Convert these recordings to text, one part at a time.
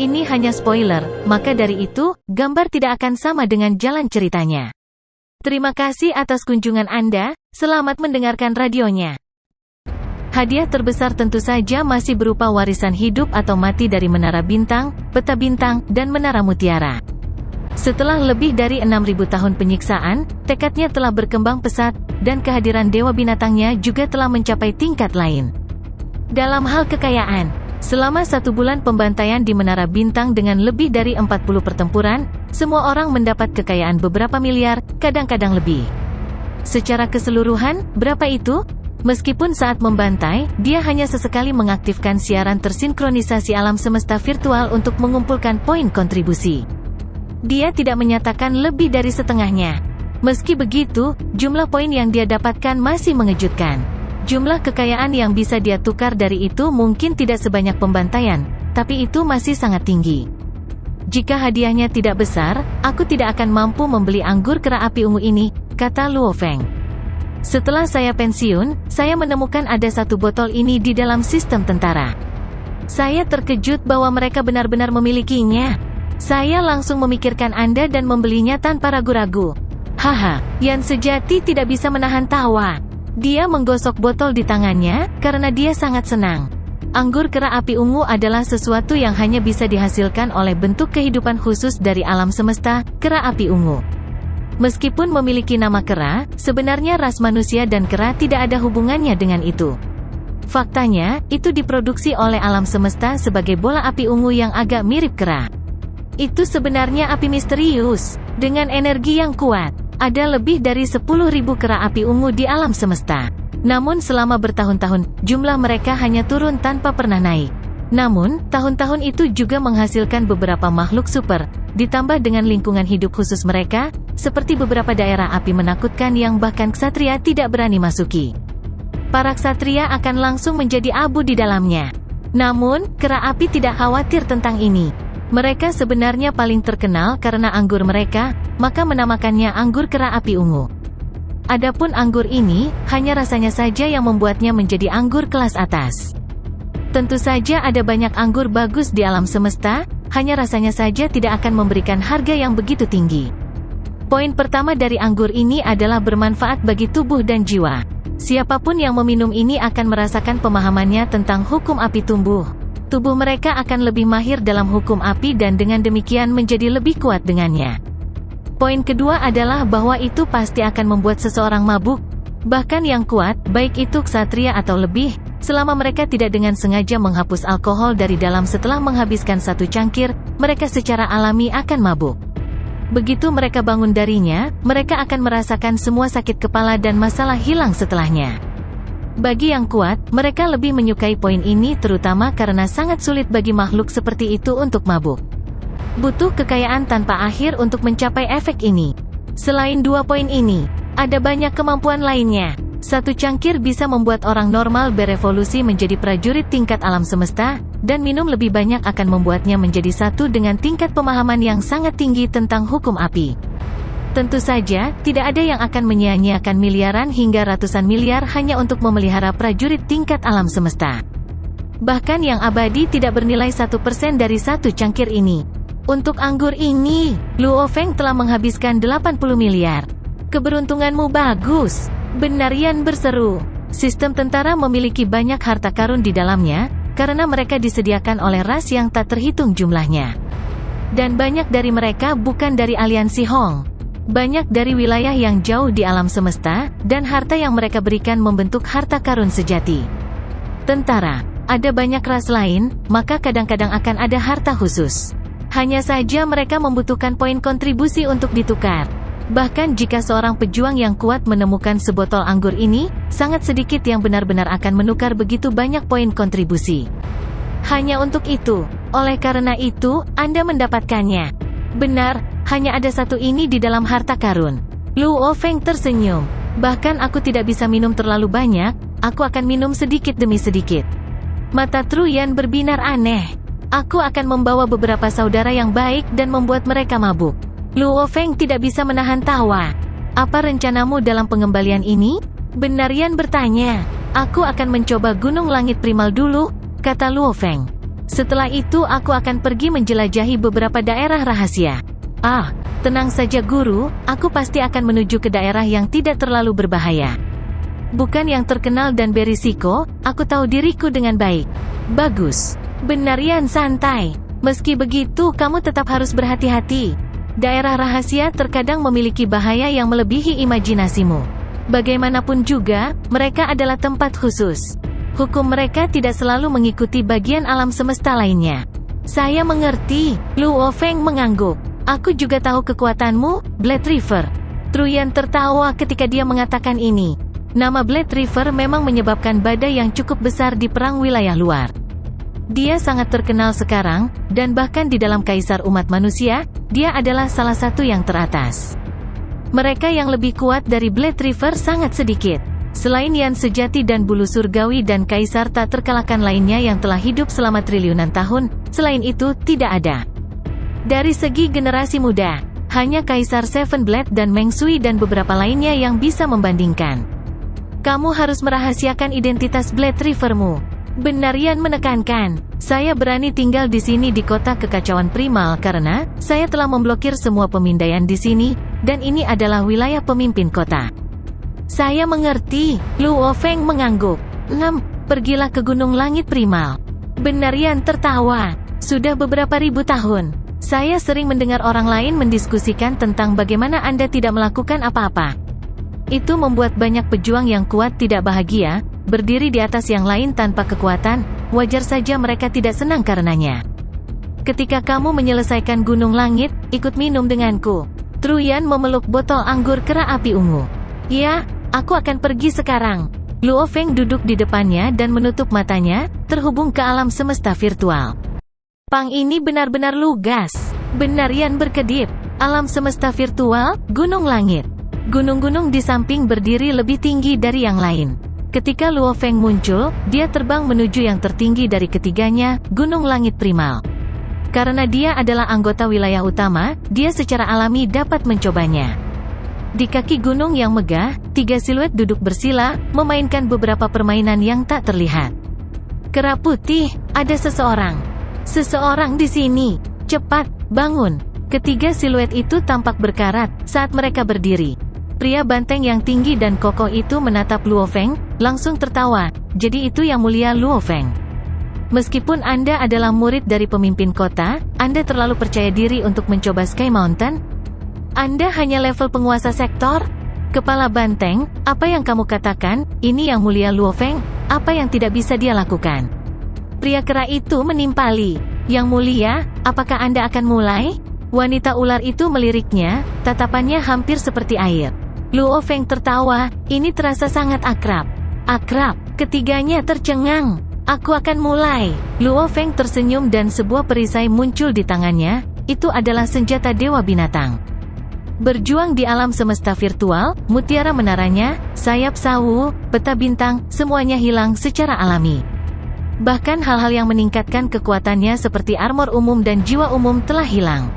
ini hanya spoiler, maka dari itu, gambar tidak akan sama dengan jalan ceritanya. Terima kasih atas kunjungan Anda, selamat mendengarkan radionya. Hadiah terbesar tentu saja masih berupa warisan hidup atau mati dari Menara Bintang, Peta Bintang, dan Menara Mutiara. Setelah lebih dari 6.000 tahun penyiksaan, tekadnya telah berkembang pesat, dan kehadiran Dewa Binatangnya juga telah mencapai tingkat lain. Dalam hal kekayaan, selama 1 bulan pembantaian di Menara Bintang dengan lebih dari 40 pertempuran, semua orang mendapat kekayaan beberapa miliar, kadang-kadang lebih. Secara keseluruhan, berapa itu? Meskipun saat membantai, dia hanya sesekali mengaktifkan siaran tersinkronisasi alam semesta virtual untuk mengumpulkan poin kontribusi. Dia tidak menyatakan lebih dari setengahnya. Meski begitu, jumlah poin yang dia dapatkan masih mengejutkan. Jumlah kekayaan yang bisa dia tukar dari itu mungkin tidak sebanyak pembantaian, tapi itu masih sangat tinggi. Jika hadiahnya tidak besar, aku tidak akan mampu membeli anggur kera api ungu ini, kata Luo Feng. Setelah saya pensiun, saya menemukan ada 1 botol ini di dalam sistem tentara. Saya terkejut bahwa mereka benar-benar memilikinya. Saya langsung memikirkan Anda dan membelinya tanpa ragu-ragu. Haha, Yan sejati tidak bisa menahan tawa. Dia menggosok botol di tangannya, karena dia sangat senang. Anggur kera api ungu adalah sesuatu yang hanya bisa dihasilkan oleh bentuk kehidupan khusus dari alam semesta, kera api ungu. Meskipun memiliki nama kera, sebenarnya ras manusia dan kera tidak ada hubungannya dengan itu. Faktanya, itu diproduksi oleh alam semesta sebagai bola api ungu yang agak mirip kera. Itu sebenarnya api misterius, dengan energi yang kuat. Ada lebih dari 10.000 kera api ungu di alam semesta. Namun selama bertahun-tahun, jumlah mereka hanya turun tanpa pernah naik. Namun, tahun-tahun itu juga menghasilkan beberapa makhluk super, ditambah dengan lingkungan hidup khusus mereka, seperti beberapa daerah api menakutkan yang bahkan ksatria tidak berani masuki. Para ksatria akan langsung menjadi abu di dalamnya. Namun, kera api tidak khawatir tentang ini. Mereka sebenarnya paling terkenal karena anggur mereka, maka menamakannya anggur kera api ungu. Adapun anggur ini, hanya rasanya saja yang membuatnya menjadi anggur kelas atas. Tentu saja ada banyak anggur bagus di alam semesta, hanya rasanya saja tidak akan memberikan harga yang begitu tinggi. Poin pertama dari anggur ini adalah bermanfaat bagi tubuh dan jiwa. Siapapun yang meminum ini akan merasakan pemahamannya tentang hukum api tumbuh. Tubuh mereka akan lebih mahir dalam hukum api dan dengan demikian menjadi lebih kuat dengannya. Poin kedua adalah bahwa itu pasti akan membuat seseorang mabuk. Bahkan yang kuat, baik itu ksatria atau lebih, selama mereka tidak dengan sengaja menghapus alkohol dari dalam setelah menghabiskan 1 cangkir, mereka secara alami akan mabuk. Begitu mereka bangun darinya, mereka akan merasakan semua sakit kepala dan masalah hilang setelahnya. Bagi yang kuat, mereka lebih menyukai poin ini terutama karena sangat sulit bagi makhluk seperti itu untuk mabuk. Butuh kekayaan tanpa akhir untuk mencapai efek ini. Selain 2 poin ini, ada banyak kemampuan lainnya. 1 cangkir bisa membuat orang normal berevolusi menjadi prajurit tingkat alam semesta, dan minum lebih banyak akan membuatnya menjadi satu dengan tingkat pemahaman yang sangat tinggi tentang hukum api. Tentu saja, tidak ada yang akan menyia-nyiakan miliaran hingga ratusan miliar hanya untuk memelihara prajurit tingkat alam semesta. Bahkan yang abadi tidak bernilai 1% dari 1 cangkir ini. Untuk anggur ini, Luo Feng telah menghabiskan 80 miliar. Keberuntunganmu bagus, benar, Yan berseru. Sistem tentara memiliki banyak harta karun di dalamnya, karena mereka disediakan oleh ras yang tak terhitung jumlahnya. Dan banyak dari mereka bukan dari aliansi Hong. Banyak dari wilayah yang jauh di alam semesta, dan harta yang mereka berikan membentuk harta karun sejati. Tentara, ada banyak ras lain, maka kadang-kadang akan ada harta khusus. Hanya saja mereka membutuhkan poin kontribusi untuk ditukar. Bahkan jika seorang pejuang yang kuat menemukan sebotol anggur ini, sangat sedikit yang benar-benar akan menukar begitu banyak poin kontribusi. Hanya untuk itu. Oleh karena itu, Anda mendapatkannya. Benar, hanya ada 1 ini di dalam harta karun. Luo Feng tersenyum. Bahkan aku tidak bisa minum terlalu banyak, aku akan minum sedikit demi sedikit. Mata Truyan berbinar aneh. Aku akan membawa beberapa saudara yang baik dan membuat mereka mabuk. Luo Feng tidak bisa menahan tawa. Apa rencanamu dalam pengembalian ini? Benar, Yan bertanya. Aku akan mencoba Gunung Langit Primal dulu, kata Luo Feng. Setelah itu aku akan pergi menjelajahi beberapa daerah rahasia. Ah, tenang saja guru, aku pasti akan menuju ke daerah yang tidak terlalu berbahaya. Bukan yang terkenal dan berisiko, aku tahu diriku dengan baik. Bagus. Benar Yan, santai. Meski begitu kamu tetap harus berhati-hati. Daerah rahasia terkadang memiliki bahaya yang melebihi imajinasimu. Bagaimanapun juga, mereka adalah tempat khusus. Hukum mereka tidak selalu mengikuti bagian alam semesta lainnya. Saya mengerti, Luo Feng mengangguk. Aku juga tahu kekuatanmu, Blade River. Truyan tertawa ketika dia mengatakan ini. Nama Blade River memang menyebabkan badai yang cukup besar di perang wilayah luar. Dia sangat terkenal sekarang, dan bahkan di dalam kaisar umat manusia, dia adalah salah satu yang teratas. Mereka yang lebih kuat dari Blade River sangat sedikit. Selain Yan sejati dan bulu surgawi dan kaisar tak terkalahkan lainnya yang telah hidup selama triliunan tahun, selain itu tidak ada. Dari segi generasi muda, hanya Kaisar Seven Blade dan Meng Sui dan beberapa lainnya yang bisa membandingkan. Kamu harus merahasiakan identitas Blade Rivermu. Benar Yan menekankan. Saya berani tinggal di sini di kota kekacauan primal karena saya telah memblokir semua pemindaian di sini, dan ini adalah wilayah pemimpin kota. Saya mengerti, Luo Feng mengangguk. Pergilah ke Gunung Langit Primal. Benar Yan tertawa. Sudah beberapa ribu tahun, saya sering mendengar orang lain mendiskusikan tentang bagaimana Anda tidak melakukan apa-apa. Itu membuat banyak pejuang yang kuat tidak bahagia, berdiri di atas yang lain tanpa kekuatan, wajar saja mereka tidak senang karenanya. Ketika kamu menyelesaikan Gunung Langit, ikut minum denganku. Truyan memeluk botol anggur kera api ungu. Ya, aku akan pergi sekarang. Luo Feng duduk di depannya dan menutup matanya, terhubung ke alam semesta virtual. Pang ini benar-benar lugas. Benar Yan berkedip. Alam semesta virtual, Gunung Langit. Gunung-gunung di samping berdiri lebih tinggi dari yang lain. Ketika Luo Feng muncul, dia terbang menuju yang tertinggi dari ketiganya, Gunung Langit Primal. Karena dia adalah anggota wilayah utama, dia secara alami dapat mencobanya. Di kaki gunung yang megah, 3 siluet duduk bersila, memainkan beberapa permainan yang tak terlihat. Kera putih, ada seseorang. Seseorang di sini. Cepat, bangun. Ketiga siluet itu tampak berkarat saat mereka berdiri. Pria banteng yang tinggi dan kokoh itu menatap Luo Feng, langsung tertawa. Jadi itu yang mulia Luo Feng. Meskipun Anda adalah murid dari pemimpin kota, Anda terlalu percaya diri untuk mencoba Sky Mountain? Anda hanya level penguasa sektor? Kepala banteng, apa yang kamu katakan? Ini yang mulia Luo Feng, apa yang tidak bisa dia lakukan? Pria kera itu menimpali. Yang mulia, apakah Anda akan mulai? Wanita ular itu meliriknya, tatapannya hampir seperti air. Luo Feng tertawa, ini terasa sangat akrab. Akrab, ketiganya tercengang. Aku akan mulai. Luo Feng tersenyum dan sebuah perisai muncul di tangannya, itu adalah senjata Dewa Binatang. Berjuang di alam semesta virtual, mutiara menaranya, sayap sawu, peta bintang, semuanya hilang secara alami. Bahkan hal-hal yang meningkatkan kekuatannya seperti armor umum dan jiwa umum telah hilang.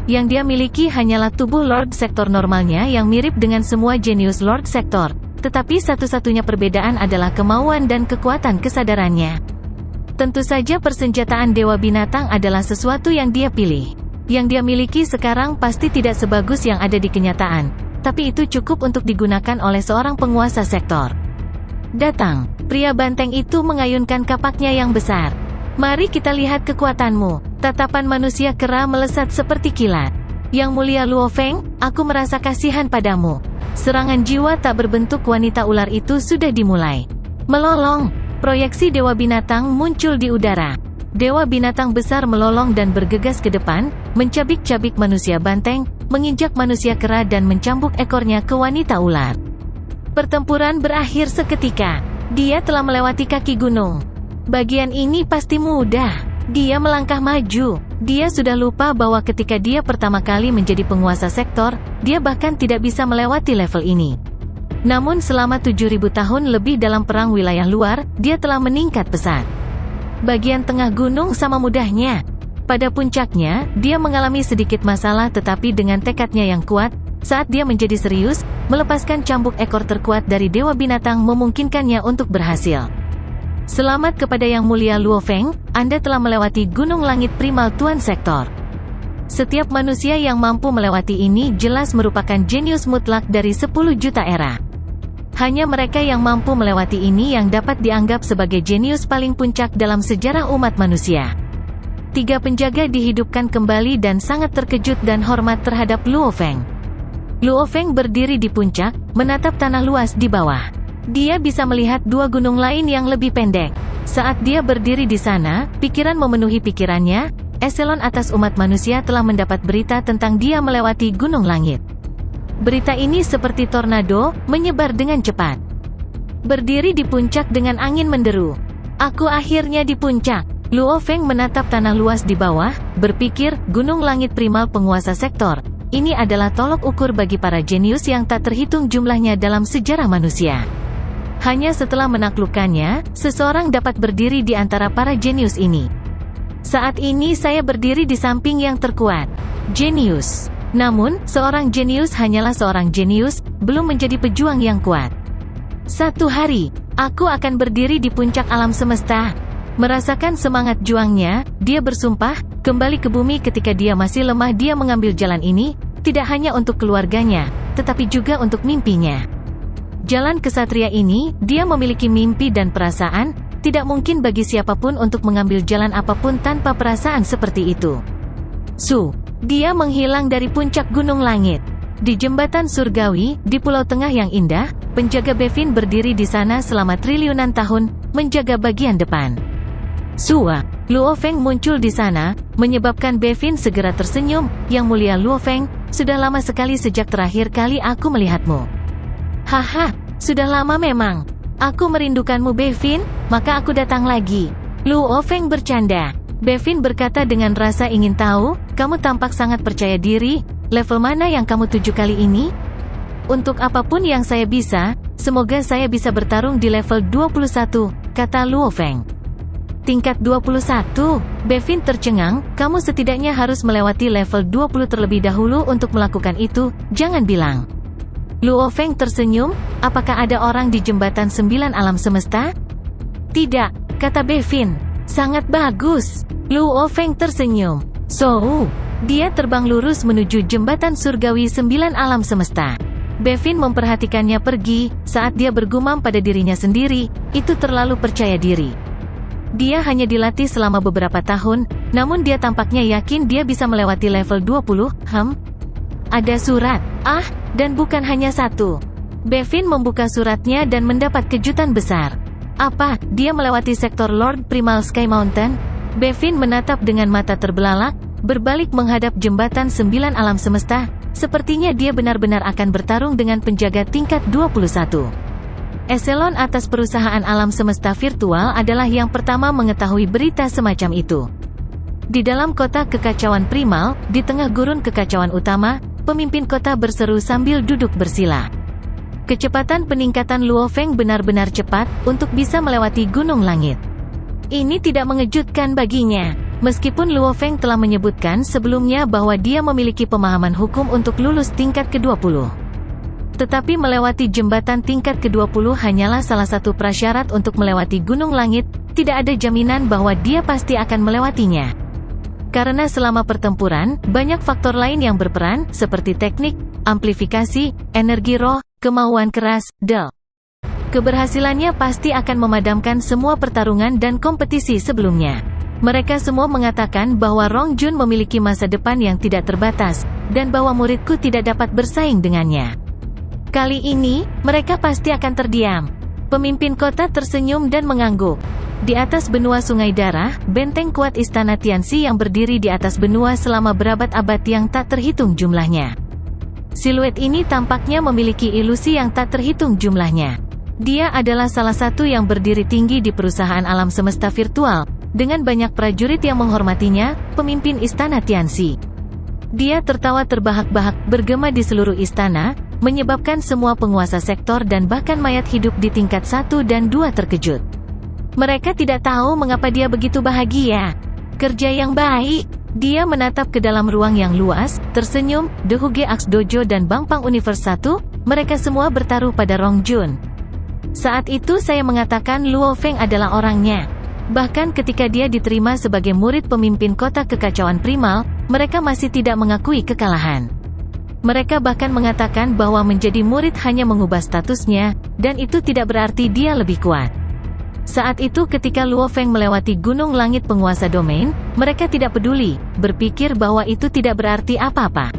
Yang dia miliki hanyalah tubuh Lord Sektor normalnya yang mirip dengan semua jenius Lord Sektor, tetapi satu-satunya perbedaan adalah kemauan dan kekuatan kesadarannya. Tentu saja persenjataan Dewa Binatang adalah sesuatu yang dia pilih. Yang dia miliki sekarang pasti tidak sebagus yang ada di kenyataan, tapi itu cukup untuk digunakan oleh seorang penguasa sektor. Datang, pria banteng itu mengayunkan kapaknya yang besar. Mari kita lihat kekuatanmu. Tatapan manusia kera melesat seperti kilat. Yang mulia Luo Feng, aku merasa kasihan padamu. Serangan jiwa tak berbentuk wanita ular itu sudah dimulai. Melolong, proyeksi Dewa Binatang muncul di udara. Dewa Binatang besar melolong dan bergegas ke depan, mencabik-cabik manusia banteng, menginjak manusia kera dan mencambuk ekornya ke wanita ular. Pertempuran berakhir seketika. Dia telah melewati kaki gunung. Bagian ini pasti mudah. Dia melangkah maju. Dia sudah lupa bahwa ketika dia pertama kali menjadi penguasa sektor, dia bahkan tidak bisa melewati level ini. Namun selama 7.000 tahun lebih dalam perang wilayah luar, dia telah meningkat pesat. Bagian tengah gunung sama mudahnya. Pada puncaknya, dia mengalami sedikit masalah tetapi dengan tekadnya yang kuat, saat dia menjadi serius, melepaskan cambuk ekor terkuat dari Dewa Binatang memungkinkannya untuk berhasil. Selamat kepada Yang Mulia Luo Feng, Anda telah melewati Gunung Langit Primal Tuan Sektor. Setiap manusia yang mampu melewati ini jelas merupakan jenius mutlak dari 10 juta era. Hanya mereka yang mampu melewati ini yang dapat dianggap sebagai jenius paling puncak dalam sejarah umat manusia. 3 penjaga dihidupkan kembali dan sangat terkejut dan hormat terhadap Luo Feng. Luo Feng berdiri di puncak, menatap tanah luas di bawah. Dia bisa melihat 2 gunung lain yang lebih pendek. Saat dia berdiri di sana, pikiran memenuhi pikirannya. Eselon atas umat manusia telah mendapat berita tentang dia melewati Gunung Langit. Berita ini seperti tornado, menyebar dengan cepat. Berdiri di puncak dengan angin menderu. Aku akhirnya di puncak. Luo Feng menatap tanah luas di bawah, berpikir, Gunung Langit Primal penguasa sektor. Ini adalah tolok ukur bagi para jenius yang tak terhitung jumlahnya dalam sejarah manusia. Hanya setelah menaklukkannya, seseorang dapat berdiri di antara para jenius ini. Saat ini saya berdiri di samping yang terkuat. Jenius. Namun, seorang jenius hanyalah seorang jenius, belum menjadi pejuang yang kuat. Satu hari, aku akan berdiri di puncak alam semesta. Merasakan semangat juangnya, dia bersumpah, kembali ke bumi ketika dia masih lemah. Dia mengambil jalan ini, tidak hanya untuk keluarganya, tetapi juga untuk mimpinya. Jalan kesatria ini, dia memiliki mimpi dan perasaan, tidak mungkin bagi siapapun untuk mengambil jalan apapun tanpa perasaan seperti itu. Dia menghilang dari puncak Gunung Langit. Di jembatan surgawi, di pulau tengah yang indah, penjaga Bevin berdiri di sana selama triliunan tahun, menjaga bagian depan. Luo Feng muncul di sana, menyebabkan Bevin segera tersenyum. Yang Mulia Luo Feng, sudah lama sekali sejak terakhir kali aku melihatmu. Haha, sudah lama memang. Aku merindukanmu Bevin, maka aku datang lagi. Luo Feng bercanda. Bevin berkata dengan rasa ingin tahu, kamu tampak sangat percaya diri, level mana yang kamu tuju kali ini? Untuk apapun yang saya bisa, semoga saya bisa bertarung di level 21, kata Luo Feng. Tingkat 21, Bevin tercengang, kamu setidaknya harus melewati level 20 terlebih dahulu untuk melakukan itu, jangan bilang. Luo Feng tersenyum, apakah ada orang di jembatan 9 alam semesta? Tidak, kata Bevin. Sangat bagus. Luo Feng tersenyum. Dia terbang lurus menuju jembatan surgawi 9 alam semesta. Bevin memperhatikannya pergi, saat dia bergumam pada dirinya sendiri, itu terlalu percaya diri. Dia hanya dilatih selama beberapa tahun, namun dia tampaknya yakin dia bisa melewati level 20, Ada surat, dan bukan hanya satu. Bevin membuka suratnya dan mendapat kejutan besar. Apa, dia melewati sektor Lord Primal Sky Mountain? Bevin menatap dengan mata terbelalak, berbalik menghadap jembatan 9 alam semesta, sepertinya dia benar-benar akan bertarung dengan penjaga tingkat 21. Eselon atas perusahaan alam semesta virtual adalah yang pertama mengetahui berita semacam itu. Di dalam kota kekacauan primal, di tengah gurun kekacauan utama, pemimpin kota berseru sambil duduk bersila. Kecepatan peningkatan Luo Feng benar-benar cepat, untuk bisa melewati Gunung Langit. Ini tidak mengejutkan baginya. Meskipun Luo Feng telah menyebutkan sebelumnya bahwa dia memiliki pemahaman hukum untuk lulus tingkat ke-20. Tetapi melewati jembatan tingkat ke-20 hanyalah salah satu prasyarat untuk melewati Gunung Langit, tidak ada jaminan bahwa dia pasti akan melewatinya. Karena selama pertempuran, banyak faktor lain yang berperan, seperti teknik, amplifikasi, energi roh, kemauan keras, keberhasilannya pasti akan memadamkan semua pertarungan dan kompetisi sebelumnya. Mereka semua mengatakan bahwa Rong Jun memiliki masa depan yang tidak terbatas, dan bahwa muridku tidak dapat bersaing dengannya. Kali ini, mereka pasti akan terdiam. Pemimpin kota tersenyum dan mengangguk. Di atas benua Sungai Darah, benteng kuat Istana Tianxi yang berdiri di atas benua selama berabad-abad yang tak terhitung jumlahnya. Siluet ini tampaknya memiliki ilusi yang tak terhitung jumlahnya. Dia adalah salah satu yang berdiri tinggi di perusahaan alam semesta virtual, dengan banyak prajurit yang menghormatinya, pemimpin Istana Tianxi. Dia tertawa terbahak-bahak, bergema di seluruh istana, menyebabkan semua penguasa sektor dan bahkan mayat hidup di tingkat 1 dan 2 terkejut. Mereka tidak tahu mengapa dia begitu bahagia. Kerja yang baik. Dia menatap ke dalam ruang yang luas, tersenyum. The Huge Axe Dojo dan Bangpang Universe 1, mereka semua bertaruh pada Rong Jun. Saat itu saya mengatakan Luo Feng adalah orangnya. Bahkan ketika dia diterima sebagai murid pemimpin kota kekacauan primal, mereka masih tidak mengakui kekalahan. Mereka bahkan mengatakan bahwa menjadi murid hanya mengubah statusnya, dan itu tidak berarti dia lebih kuat. Saat itu ketika Luo Feng melewati gunung langit penguasa domain, mereka tidak peduli, berpikir bahwa itu tidak berarti apa-apa.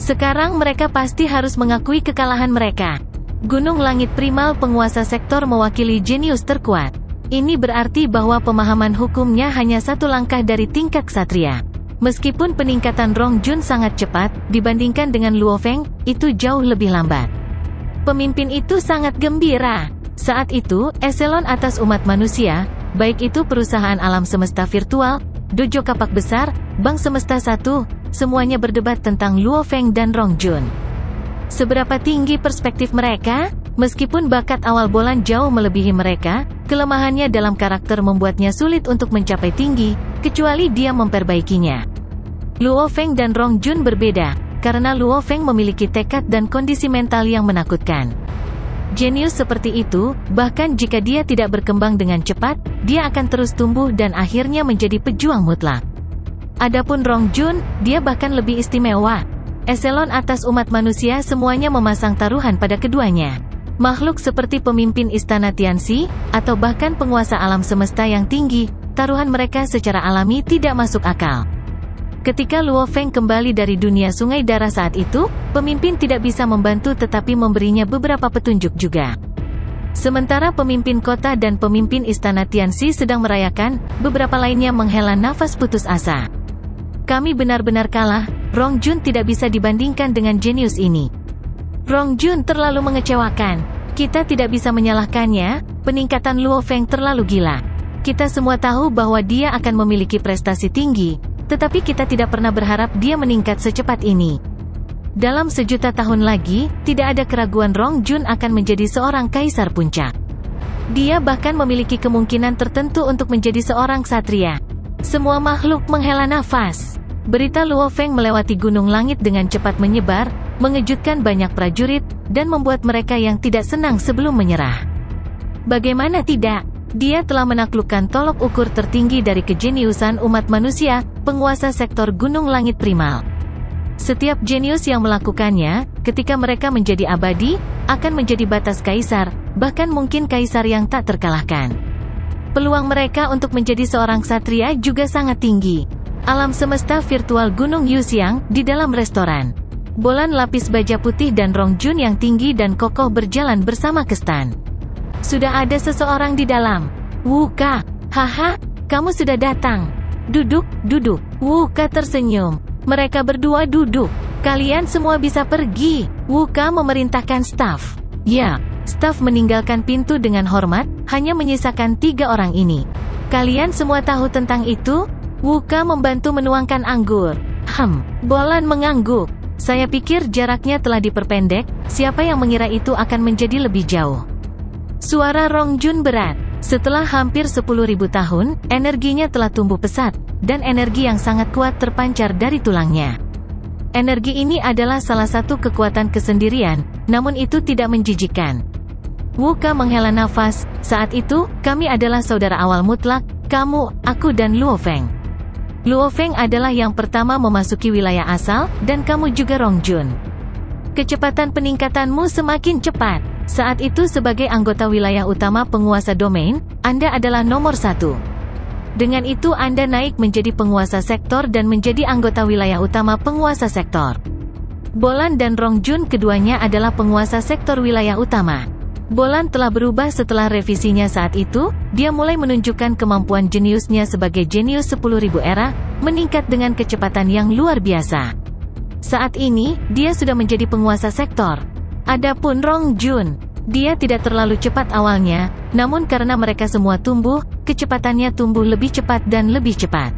Sekarang mereka pasti harus mengakui kekalahan mereka. Gunung langit primal penguasa sektor mewakili jenius terkuat. Ini berarti bahwa pemahaman hukumnya hanya satu langkah dari tingkat ksatria. Meskipun peningkatan Rong Jun sangat cepat, dibandingkan dengan Luo Feng, itu jauh lebih lambat. Pemimpin itu sangat gembira. Saat itu, eselon atas umat manusia, baik itu perusahaan alam semesta virtual, dojo kapak besar, bank semesta 1, semuanya berdebat tentang Luo Feng dan Rong Jun. Seberapa tinggi perspektif mereka? Meskipun bakat awal Bolan jauh melebihi mereka, kelemahannya dalam karakter membuatnya sulit untuk mencapai tinggi, kecuali dia memperbaikinya. Luo Feng dan Rong Jun berbeda, karena Luo Feng memiliki tekad dan kondisi mental yang menakutkan. Jenius seperti itu, bahkan jika dia tidak berkembang dengan cepat, dia akan terus tumbuh dan akhirnya menjadi pejuang mutlak. Adapun Rong Jun, dia bahkan lebih istimewa. Eselon atas umat manusia semuanya memasang taruhan pada keduanya. Makhluk seperti pemimpin istana Tianxi, atau bahkan penguasa alam semesta yang tinggi, taruhan mereka secara alami tidak masuk akal. Ketika Luo Feng kembali dari dunia sungai darah saat itu, pemimpin tidak bisa membantu tetapi memberinya beberapa petunjuk juga. Sementara pemimpin kota dan pemimpin istana Tianxi sedang merayakan, beberapa lainnya menghela nafas putus asa. Kami benar-benar kalah, Rong Jun tidak bisa dibandingkan dengan jenius ini. Rong Jun terlalu mengecewakan. Kita tidak bisa menyalahkannya, peningkatan Luo Feng terlalu gila. Kita semua tahu bahwa dia akan memiliki prestasi tinggi, tetapi kita tidak pernah berharap dia meningkat secepat ini. Dalam sejuta tahun lagi, tidak ada keraguan Rong Jun akan menjadi seorang kaisar puncak. Dia bahkan memiliki kemungkinan tertentu untuk menjadi seorang ksatria. Semua makhluk menghela nafas. Berita Luo Feng melewati gunung langit dengan cepat menyebar, mengejutkan banyak prajurit, dan membuat mereka yang tidak senang sebelum menyerah. Bagaimana tidak? Dia telah menaklukkan tolok ukur tertinggi dari kejeniusan umat manusia, penguasa sektor gunung langit primal. Setiap jenius yang melakukannya, ketika mereka menjadi abadi, akan menjadi batas kaisar, bahkan mungkin kaisar yang tak terkalahkan. Peluang mereka untuk menjadi seorang ksatria juga sangat tinggi. Alam semesta virtual Gunung Yuxiang, di dalam restoran. Bolan lapis baja putih dan Rong Jun yang tinggi dan kokoh berjalan bersama ke stan. Sudah ada seseorang di dalam. Wuka, haha, kamu sudah datang. Duduk, duduk. Wuka tersenyum. Mereka berdua duduk. Kalian semua bisa pergi. Wuka memerintahkan staf. Ya, staf meninggalkan pintu dengan hormat, hanya menyisakan 3 orang ini. Kalian semua tahu tentang itu? Wuka membantu menuangkan anggur. Bolan mengangguk. Saya pikir jaraknya telah diperpendek, siapa yang mengira itu akan menjadi lebih jauh. Suara Rong Jun berat. Setelah hampir 10.000 tahun, energinya telah tumbuh pesat, dan energi yang sangat kuat terpancar dari tulangnya. Energi ini adalah salah satu kekuatan kesendirian, namun itu tidak menjijikkan. Wuka menghela nafas, saat itu, kami adalah saudara awal mutlak, kamu, aku dan Luo Feng. Luo Feng adalah yang pertama memasuki wilayah asal, dan kamu juga Rong Jun. Kecepatan peningkatanmu semakin cepat. Saat itu sebagai anggota wilayah utama penguasa domain, Anda adalah nomor 1. Dengan itu Anda naik menjadi penguasa sektor dan menjadi anggota wilayah utama penguasa sektor. Bolan dan Rong Jun keduanya adalah penguasa sektor wilayah utama. Bolan telah berubah setelah revisinya saat itu, dia mulai menunjukkan kemampuan jeniusnya sebagai jenius 10.000 era, meningkat dengan kecepatan yang luar biasa. Saat ini, dia sudah menjadi penguasa sektor. Adapun Rong Jun, dia tidak terlalu cepat awalnya, namun karena mereka semua tumbuh, kecepatannya tumbuh lebih cepat dan lebih cepat.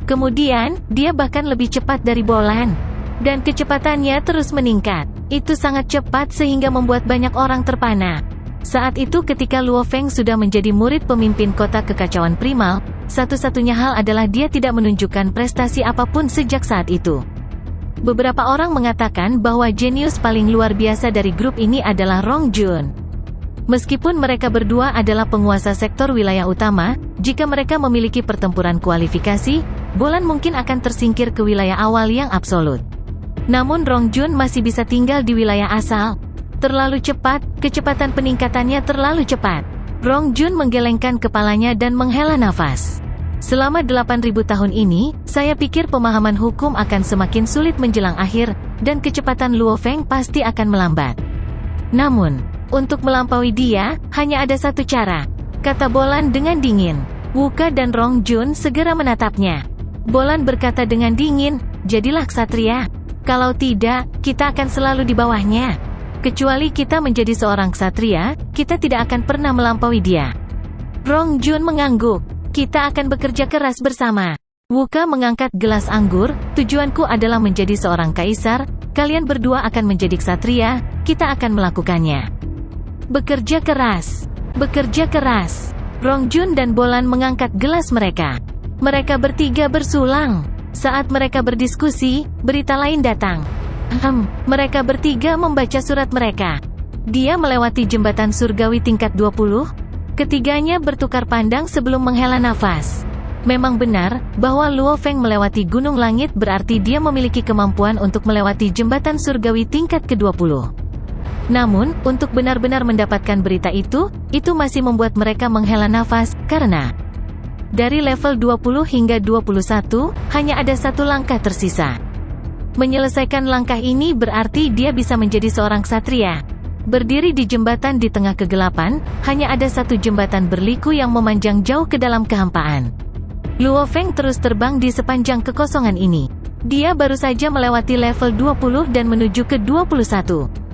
Kemudian, dia bahkan lebih cepat dari Bolan. Dan kecepatannya terus meningkat. Itu sangat cepat sehingga membuat banyak orang terpana. Saat itu ketika Luo Feng sudah menjadi murid pemimpin kota kekacauan primal, satu-satunya hal adalah dia tidak menunjukkan prestasi apapun sejak saat itu. Beberapa orang mengatakan bahwa jenius paling luar biasa dari grup ini adalah Rong Jun. Meskipun mereka berdua adalah penguasa sektor wilayah utama, jika mereka memiliki pertempuran kualifikasi, Bolan mungkin akan tersingkir ke wilayah awal yang absolut. Namun Rongjun masih bisa tinggal di wilayah asal. Terlalu cepat, kecepatan peningkatannya terlalu cepat. Rongjun menggelengkan kepalanya dan menghela nafas. Selama 8.000 tahun ini, saya pikir pemahaman hukum akan semakin sulit menjelang akhir, dan kecepatan Luo Feng pasti akan melambat. Namun, untuk melampaui dia, hanya ada satu cara, kata Bolan dengan dingin. Wuka dan Rongjun segera menatapnya. Bolan berkata dengan dingin, jadilah ksatria. Kalau tidak, kita akan selalu di bawahnya. Kecuali kita menjadi seorang ksatria, kita tidak akan pernah melampaui dia. Rongjun mengangguk. Kita akan bekerja keras bersama. Wuka mengangkat gelas anggur, tujuanku adalah menjadi seorang kaisar, kalian berdua akan menjadi ksatria, kita akan melakukannya. Bekerja keras. Bekerja keras. Rongjun dan Bolan mengangkat gelas mereka. Mereka bertiga bersulang. Saat mereka berdiskusi, berita lain datang. Mereka bertiga membaca surat mereka. Dia melewati jembatan surgawi tingkat 20. Ketiganya bertukar pandang sebelum menghela nafas. Memang benar, bahwa Luo Feng melewati gunung langit berarti dia memiliki kemampuan untuk melewati jembatan surgawi tingkat ke-20. Namun, untuk benar-benar mendapatkan berita itu masih membuat mereka menghela nafas, karena dari level 20 hingga 21, hanya ada satu langkah tersisa. Menyelesaikan langkah ini berarti dia bisa menjadi seorang ksatria. Berdiri di jembatan di tengah kegelapan, hanya ada satu jembatan berliku yang memanjang jauh ke dalam kehampaan. Luo Feng terus terbang di sepanjang kekosongan ini. Dia baru saja melewati level 20 dan menuju ke 21.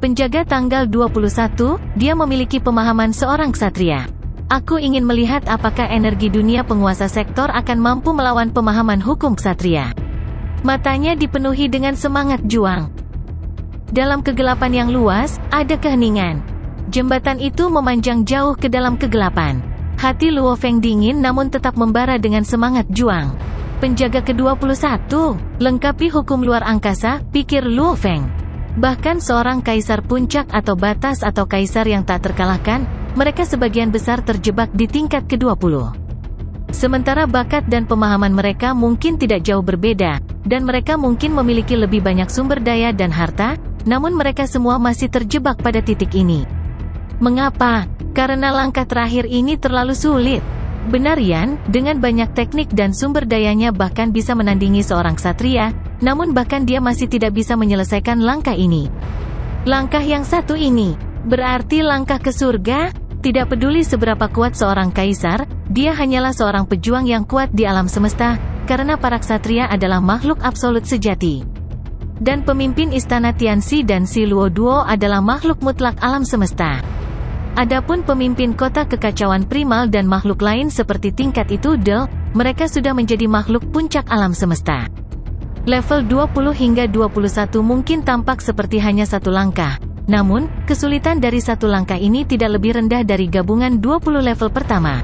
Penjaga tanggal 21, dia memiliki pemahaman seorang ksatria. Aku ingin melihat apakah energi dunia penguasa sektor akan mampu melawan pemahaman hukum ksatria. Matanya dipenuhi dengan semangat juang. Dalam kegelapan yang luas, ada keheningan. Jembatan itu memanjang jauh ke dalam kegelapan. Hati Luo Feng dingin namun tetap membara dengan semangat juang. Penjaga ke-21, lengkapi hukum luar angkasa, pikir Luo Feng. Bahkan seorang kaisar puncak atau batas atau kaisar yang tak terkalahkan, mereka sebagian besar terjebak di tingkat ke-20. Sementara bakat dan pemahaman mereka mungkin tidak jauh berbeda, dan mereka mungkin memiliki lebih banyak sumber daya dan harta, namun mereka semua masih terjebak pada titik ini. Mengapa? Karena langkah terakhir ini terlalu sulit. Benar Yan, dengan banyak teknik dan sumber dayanya bahkan bisa menandingi seorang ksatria, namun bahkan dia masih tidak bisa menyelesaikan langkah ini. Langkah yang satu ini, berarti langkah ke surga? Tidak peduli seberapa kuat seorang kaisar, dia hanyalah seorang pejuang yang kuat di alam semesta, karena para ksatria adalah makhluk absolut sejati. Dan pemimpin istana Tianxi dan Si Luo Duo adalah makhluk mutlak alam semesta. Adapun pemimpin kota kekacauan primal dan makhluk lain seperti tingkat itu mereka sudah menjadi makhluk puncak alam semesta. Level 20 hingga 21 mungkin tampak seperti hanya satu langkah. Namun, kesulitan dari satu langkah ini tidak lebih rendah dari gabungan 20 level pertama.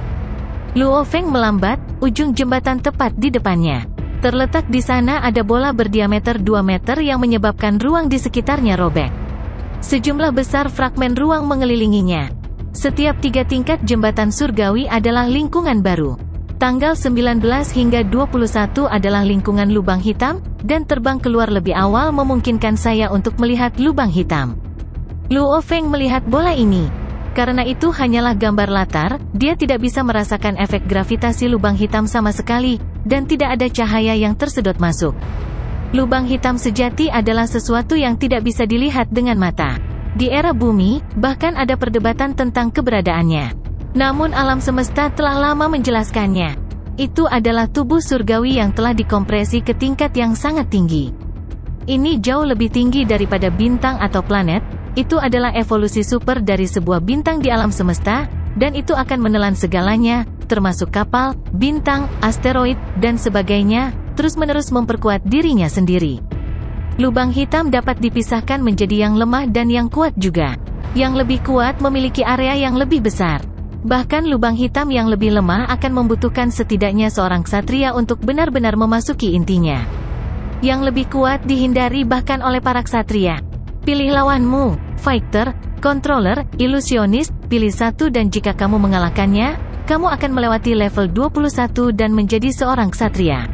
Luo Feng melambat, ujung jembatan tepat di depannya. Terletak di sana ada bola berdiameter 2 meter yang menyebabkan ruang di sekitarnya robek. Sejumlah besar fragmen ruang mengelilinginya. Setiap 3 tingkat jembatan surgawi adalah lingkungan baru. Tanggal 19 hingga 21 adalah lingkungan lubang hitam, dan terbang keluar lebih awal memungkinkan saya untuk melihat lubang hitam. Luo Feng melihat bola ini. Karena itu hanyalah gambar latar, dia tidak bisa merasakan efek gravitasi lubang hitam sama sekali, dan tidak ada cahaya yang tersedot masuk. Lubang hitam sejati adalah sesuatu yang tidak bisa dilihat dengan mata. Di era bumi, bahkan ada perdebatan tentang keberadaannya. Namun alam semesta telah lama menjelaskannya. Itu adalah tubuh surgawi yang telah dikompresi ke tingkat yang sangat tinggi. Ini jauh lebih tinggi daripada bintang atau planet. Itu adalah evolusi super dari sebuah bintang di alam semesta, dan itu akan menelan segalanya, termasuk kapal, bintang, asteroid, dan sebagainya, terus-menerus memperkuat dirinya sendiri. Lubang hitam dapat dipisahkan menjadi yang lemah dan yang kuat juga. Yang lebih kuat memiliki area yang lebih besar. Bahkan lubang hitam yang lebih lemah akan membutuhkan setidaknya seorang ksatria untuk benar-benar memasuki intinya. Yang lebih kuat dihindari bahkan oleh para ksatria. Pilih lawanmu, fighter, controller, ilusionis, pilih satu dan jika kamu mengalahkannya, kamu akan melewati level 21 dan menjadi seorang ksatria.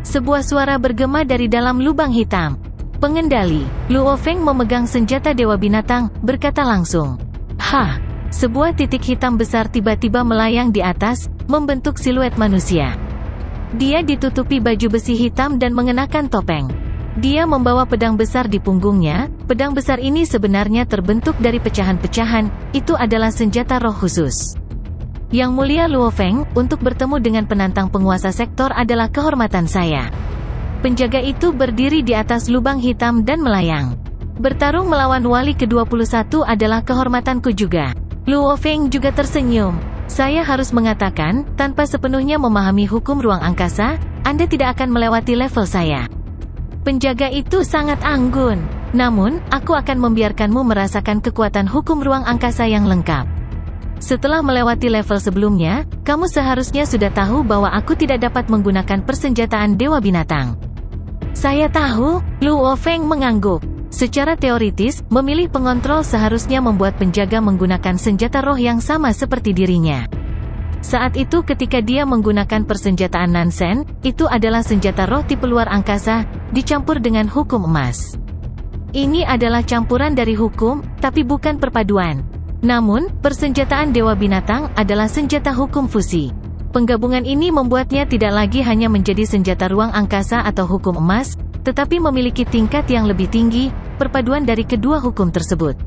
Sebuah suara bergema dari dalam lubang hitam. Pengendali, Luo Feng memegang senjata Dewa Binatang, berkata langsung. Hah, sebuah titik hitam besar tiba-tiba melayang di atas, membentuk siluet manusia. Dia ditutupi baju besi hitam dan mengenakan topeng. Dia membawa pedang besar di punggungnya. Pedang besar ini sebenarnya terbentuk dari pecahan-pecahan, itu adalah senjata roh khusus. Yang Mulia Luo Feng, untuk bertemu dengan penantang penguasa sektor adalah kehormatan saya. Penjaga itu berdiri di atas lubang hitam dan melayang. Bertarung melawan wali ke-21 adalah kehormatanku juga. Luo Feng juga tersenyum. Saya harus mengatakan, tanpa sepenuhnya memahami hukum ruang angkasa, Anda tidak akan melewati level saya. Penjaga itu sangat anggun. Namun, aku akan membiarkanmu merasakan kekuatan hukum ruang angkasa yang lengkap. Setelah melewati level sebelumnya, kamu seharusnya sudah tahu bahwa aku tidak dapat menggunakan persenjataan Dewa Binatang. Saya tahu, Luo Feng mengangguk. Secara teoritis, memilih pengontrol seharusnya membuat penjaga menggunakan senjata roh yang sama seperti dirinya. Saat itu ketika dia menggunakan persenjataan Nansen, itu adalah senjata roh tipe luar angkasa, dicampur dengan hukum emas. Ini adalah campuran dari hukum, tapi bukan perpaduan. Namun, persenjataan Dewa Binatang adalah senjata hukum fusi. Penggabungan ini membuatnya tidak lagi hanya menjadi senjata ruang angkasa atau hukum emas, tetapi memiliki tingkat yang lebih tinggi, perpaduan dari kedua hukum tersebut.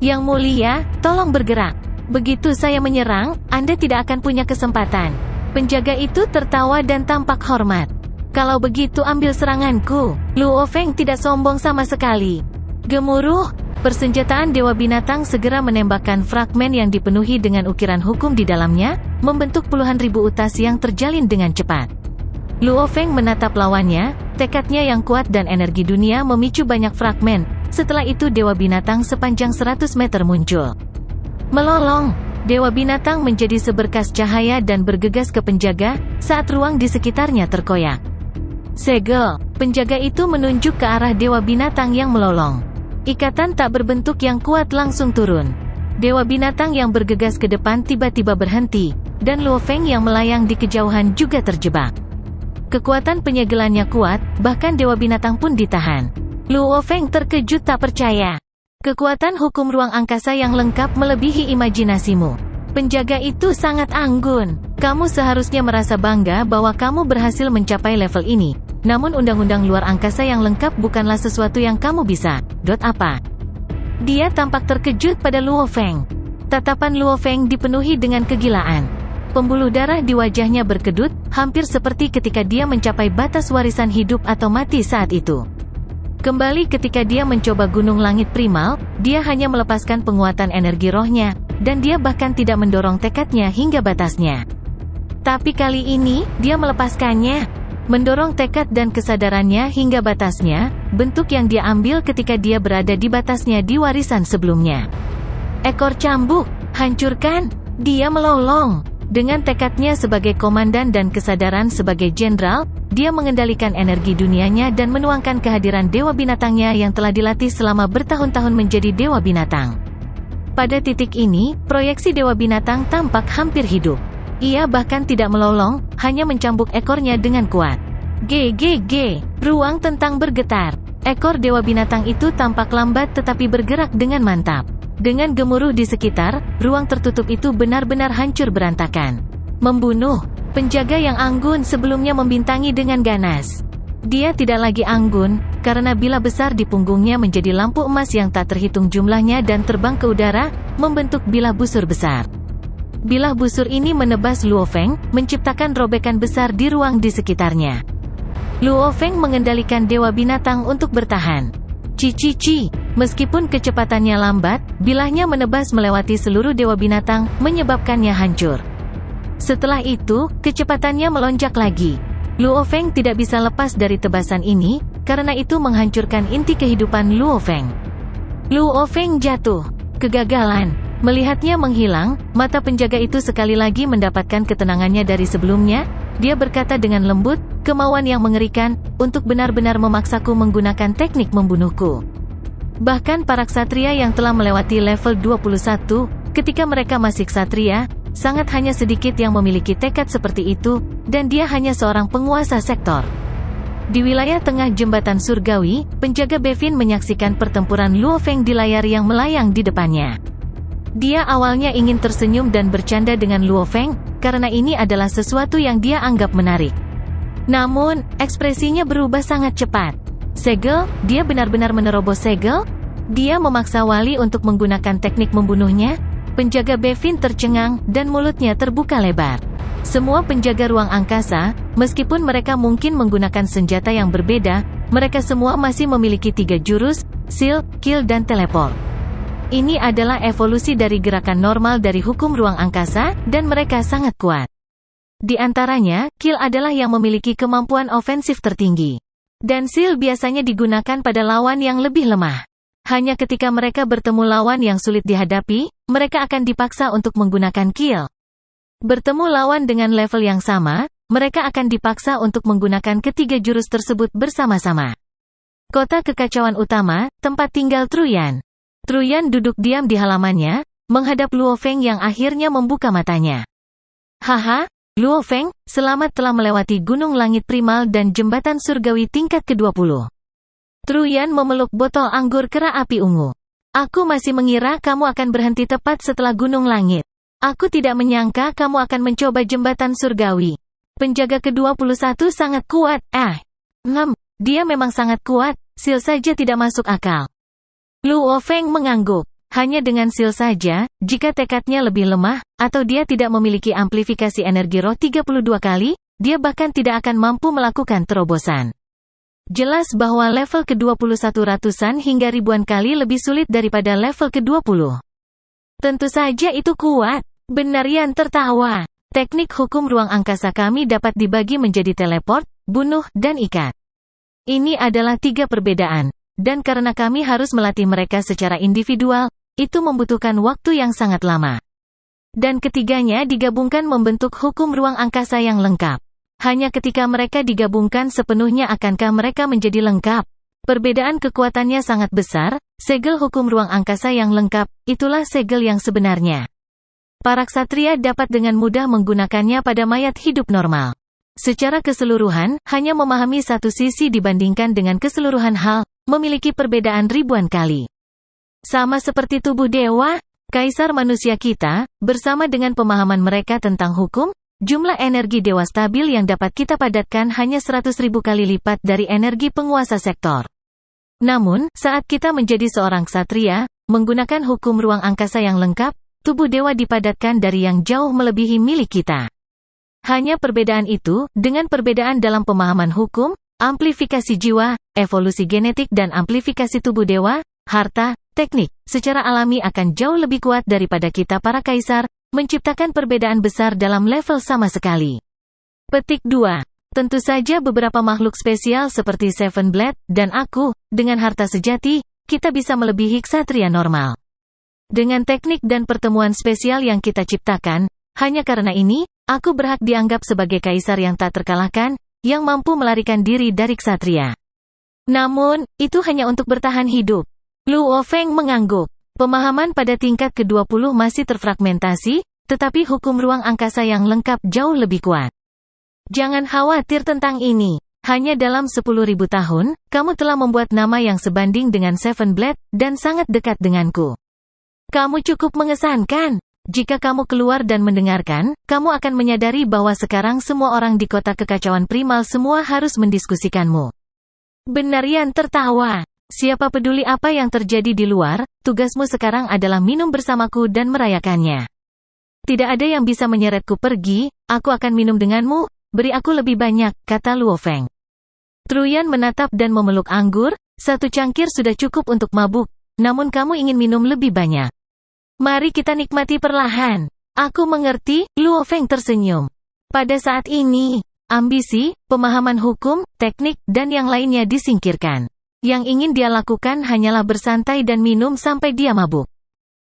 Yang Mulia, tolong bergerak. Begitu saya menyerang, Anda tidak akan punya kesempatan. Penjaga itu tertawa dan tampak hormat. Kalau begitu ambil seranganku. Luo Feng tidak sombong sama sekali. Gemuruh, persenjataan Dewa Binatang segera menembakkan fragmen yang dipenuhi dengan ukiran hukum di dalamnya, membentuk puluhan ribu utas yang terjalin dengan cepat. Luo Feng menatap lawannya, tekadnya yang kuat dan energi dunia memicu banyak fragmen. Setelah itu Dewa Binatang sepanjang 100 meter muncul. Melolong, Dewa Binatang menjadi seberkas cahaya dan bergegas ke penjaga, saat ruang di sekitarnya terkoyak. Segel, penjaga itu menunjuk ke arah Dewa Binatang yang melolong. Ikatan tak berbentuk yang kuat langsung turun. Dewa Binatang yang bergegas ke depan tiba-tiba berhenti, dan Luo Feng yang melayang di kejauhan juga terjebak. Kekuatan penyegelannya kuat, bahkan Dewa Binatang pun ditahan. Luo Feng terkejut tak percaya. Kekuatan hukum ruang angkasa yang lengkap melebihi imajinasimu. Penjaga itu sangat anggun. Kamu seharusnya merasa bangga bahwa kamu berhasil mencapai level ini. Namun undang-undang luar angkasa yang lengkap bukanlah sesuatu yang kamu bisa. Apa? Dia tampak terkejut pada Luo Feng. Tatapan Luo Feng dipenuhi dengan kegilaan. Pembuluh darah di wajahnya berkedut, hampir seperti ketika dia mencapai batas warisan hidup atau mati saat itu. Kembali ketika dia mencoba Gunung Langit Primal, dia hanya melepaskan penguatan energi rohnya, dan dia bahkan tidak mendorong tekadnya hingga batasnya. Tapi kali ini, dia melepaskannya. Mendorong tekad dan kesadarannya hingga batasnya, bentuk yang dia ambil ketika dia berada di batasnya di warisan sebelumnya. Ekor cambuk, hancurkan, dia melolong. Dengan tekadnya sebagai komandan dan kesadaran sebagai jenderal, dia mengendalikan energi dunianya dan menuangkan kehadiran Dewa Binatangnya yang telah dilatih selama bertahun-tahun menjadi Dewa Binatang. Pada titik ini, proyeksi Dewa Binatang tampak hampir hidup. Ia bahkan tidak melolong, hanya mencambuk ekornya dengan kuat. GGG, ruang tentang bergetar. Ekor Dewa Binatang itu tampak lambat tetapi bergerak dengan mantap. Dengan gemuruh di sekitar, ruang tertutup itu benar-benar hancur berantakan. Membunuh, penjaga yang anggun sebelumnya membintangi dengan ganas. Dia tidak lagi anggun, karena bilah besar di punggungnya menjadi lampu emas yang tak terhitung jumlahnya dan terbang ke udara, membentuk bilah busur besar. Bilah busur ini menebas Luo Feng, menciptakan robekan besar di ruang di sekitarnya. Luo Feng mengendalikan Dewa Binatang untuk bertahan. Cici, meskipun kecepatannya lambat, bilahnya menebas melewati seluruh Dewa Binatang, menyebabkannya hancur. Setelah itu, kecepatannya melonjak lagi. Luo Feng tidak bisa lepas dari tebasan ini, karena itu menghancurkan inti kehidupan Luo Feng. Luo Feng jatuh. Kegagalan. Melihatnya menghilang, mata penjaga itu sekali lagi mendapatkan ketenangannya dari sebelumnya. Dia berkata dengan lembut, kemauan yang mengerikan, untuk benar-benar memaksaku menggunakan teknik membunuhku. Bahkan para ksatria yang telah melewati level 21, ketika mereka masih ksatria, sangat hanya sedikit yang memiliki tekad seperti itu, dan dia hanya seorang penguasa sektor. Di wilayah tengah jembatan surgawi, penjaga Bevin menyaksikan pertempuran Luo Feng di layar yang melayang di depannya. Dia awalnya ingin tersenyum dan bercanda dengan Luo Feng, karena ini adalah sesuatu yang dia anggap menarik. Namun, ekspresinya berubah sangat cepat. Segel, dia benar-benar menerobos segel? Dia memaksa Wali untuk menggunakan teknik membunuhnya? Penjaga Bevin tercengang, dan mulutnya terbuka lebar. Semua penjaga ruang angkasa, meskipun mereka mungkin menggunakan senjata yang berbeda, mereka semua masih memiliki 3 jurus, seal, kill dan teleport. Ini adalah evolusi dari gerakan normal dari hukum ruang angkasa, dan mereka sangat kuat. Di antaranya, kill adalah yang memiliki kemampuan ofensif tertinggi. Dan seal biasanya digunakan pada lawan yang lebih lemah. Hanya ketika mereka bertemu lawan yang sulit dihadapi, mereka akan dipaksa untuk menggunakan kill. Bertemu lawan dengan level yang sama, mereka akan dipaksa untuk menggunakan ketiga jurus tersebut bersama-sama. Kota kekacauan utama, tempat tinggal Truyan. Truyan duduk diam di halamannya, menghadap Luo Feng yang akhirnya membuka matanya. Haha, Luo Feng, selamat telah melewati Gunung Langit Primal dan Jembatan Surgawi tingkat ke-20. Truyan memeluk botol anggur kera api ungu. Aku masih mengira kamu akan berhenti tepat setelah Gunung Langit. Aku tidak menyangka kamu akan mencoba Jembatan Surgawi. Penjaga ke-21 sangat kuat, dia memang sangat kuat, seal saja tidak masuk akal. Luo Feng mengangguk. Hanya dengan seal saja, jika tekadnya lebih lemah, atau dia tidak memiliki amplifikasi energi roh 32 kali, dia bahkan tidak akan mampu melakukan terobosan. Jelas bahwa level ke-21 ratusan hingga ribuan kali lebih sulit daripada level ke-20. Tentu saja itu kuat. Benarian tertawa. Teknik hukum ruang angkasa kami dapat dibagi menjadi teleport, bunuh, dan ikat. Ini adalah 3 perbedaan. Dan karena kami harus melatih mereka secara individual, itu membutuhkan waktu yang sangat lama. Dan ketiganya digabungkan membentuk hukum ruang angkasa yang lengkap. Hanya ketika mereka digabungkan sepenuhnya akankah mereka menjadi lengkap. Perbedaan kekuatannya sangat besar, segel hukum ruang angkasa yang lengkap, itulah segel yang sebenarnya. Para ksatria dapat dengan mudah menggunakannya pada mayat hidup normal. Secara keseluruhan, hanya memahami satu sisi dibandingkan dengan keseluruhan hal, memiliki perbedaan ribuan kali. Sama seperti tubuh dewa, kaisar manusia kita, bersama dengan pemahaman mereka tentang hukum, jumlah energi dewa stabil yang dapat kita padatkan hanya 100.000 kali lipat dari energi penguasa sektor. Namun, saat kita menjadi seorang ksatria, menggunakan hukum ruang angkasa yang lengkap, tubuh dewa dipadatkan dari yang jauh melebihi milik kita. Hanya perbedaan itu, dengan perbedaan dalam pemahaman hukum, amplifikasi jiwa, evolusi genetik dan amplifikasi tubuh dewa, harta, teknik, secara alami akan jauh lebih kuat daripada kita para kaisar, menciptakan perbedaan besar dalam level sama sekali. Petik 2. Tentu saja beberapa makhluk spesial seperti Seven Blade, dan aku, dengan harta sejati, kita bisa melebihi ksatria normal. Dengan teknik dan pertemuan spesial yang kita ciptakan, hanya karena ini, aku berhak dianggap sebagai kaisar yang tak terkalahkan, yang mampu melarikan diri dari ksatria. Namun, itu hanya untuk bertahan hidup. Luo Feng mengangguk. Pemahaman pada tingkat ke-20 masih terfragmentasi, tetapi hukum ruang angkasa yang lengkap jauh lebih kuat. Jangan khawatir tentang ini. Hanya dalam 10.000 tahun, kamu telah membuat nama yang sebanding dengan Seven Blade, dan sangat dekat denganku. Kamu cukup mengesankan. Jika kamu keluar dan mendengarkan, kamu akan menyadari bahwa sekarang semua orang di kota kekacauan primal semua harus mendiskusikanmu. Benarian tertawa. Siapa peduli apa yang terjadi di luar, tugasmu sekarang adalah minum bersamaku dan merayakannya. Tidak ada yang bisa menyeretku pergi, aku akan minum denganmu, beri aku lebih banyak, kata Luo Feng. Truyan menatap dan memeluk anggur, 1 cangkir sudah cukup untuk mabuk, namun kamu ingin minum lebih banyak. Mari kita nikmati perlahan. Aku mengerti, Luo Feng tersenyum. Pada saat ini, ambisi, pemahaman hukum, teknik, dan yang lainnya disingkirkan. Yang ingin dia lakukan hanyalah bersantai dan minum sampai dia mabuk.